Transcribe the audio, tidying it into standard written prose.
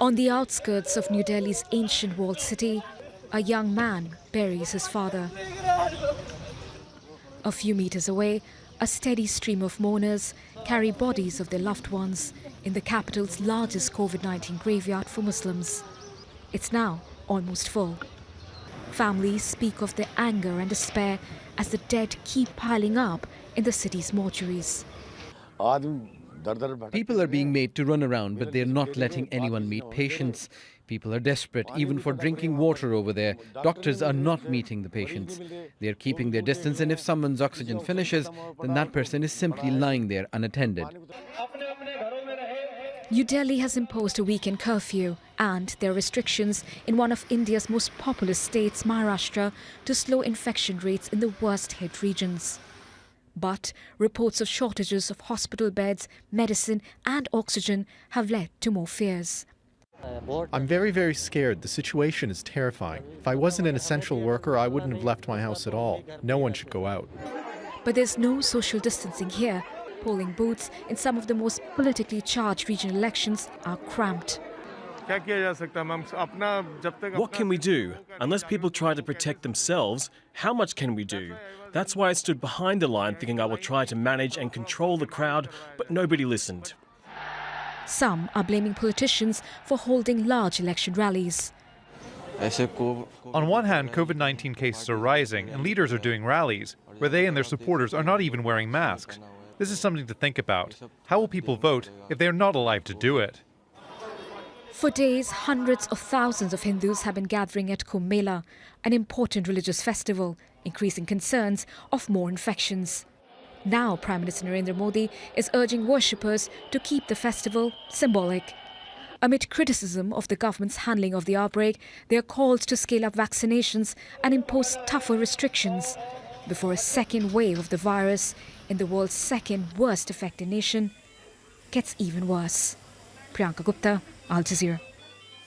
On the outskirts of New Delhi's ancient walled city, a young man buries his father. A few meters away, a steady stream of mourners carry bodies of their loved ones in the capital's largest COVID-19 graveyard for Muslims. It's now almost full. Families speak of their anger and despair as the dead keep piling up in the city's mortuaries. People are being made to run around, but they're not letting anyone meet patients. People are desperate, even for drinking water over there. Doctors are not meeting the patients. They're keeping their distance, and if someone's oxygen finishes, then that person is simply lying there unattended. New Delhi has imposed a weekend curfew, and there are restrictions in one of India's most populous states, Maharashtra, to slow infection rates in the worst-hit regions. But reports of shortages of hospital beds, medicine and oxygen have led to more fears. I'm very scared. The situation is terrifying. If I wasn't an essential worker, I wouldn't have left my house at all. No one should go out. But there's no social distancing here. Polling booths in some of the most politically charged regional elections are cramped. What can we do? Unless people try to protect themselves, how much can we do? That's why I stood behind the line thinking I would try to manage and control the crowd, but nobody listened. Some are blaming politicians for holding large election rallies. On one hand, COVID-19 cases are rising and leaders are doing rallies where they and their supporters are not even wearing masks. This is something to think about. How will people vote if they are not alive to do it? For days, hundreds of thousands of Hindus have been gathering at Kumbh Mela, an important religious festival, increasing concerns of more infections. Now, Prime Minister Narendra Modi is urging worshippers to keep the festival symbolic. Amid criticism of the government's handling of the outbreak, they are called to scale up vaccinations and impose tougher restrictions before a second wave of the virus in the world's second worst affected nation gets even worse. Priyanka Gupta, Al Jazeera.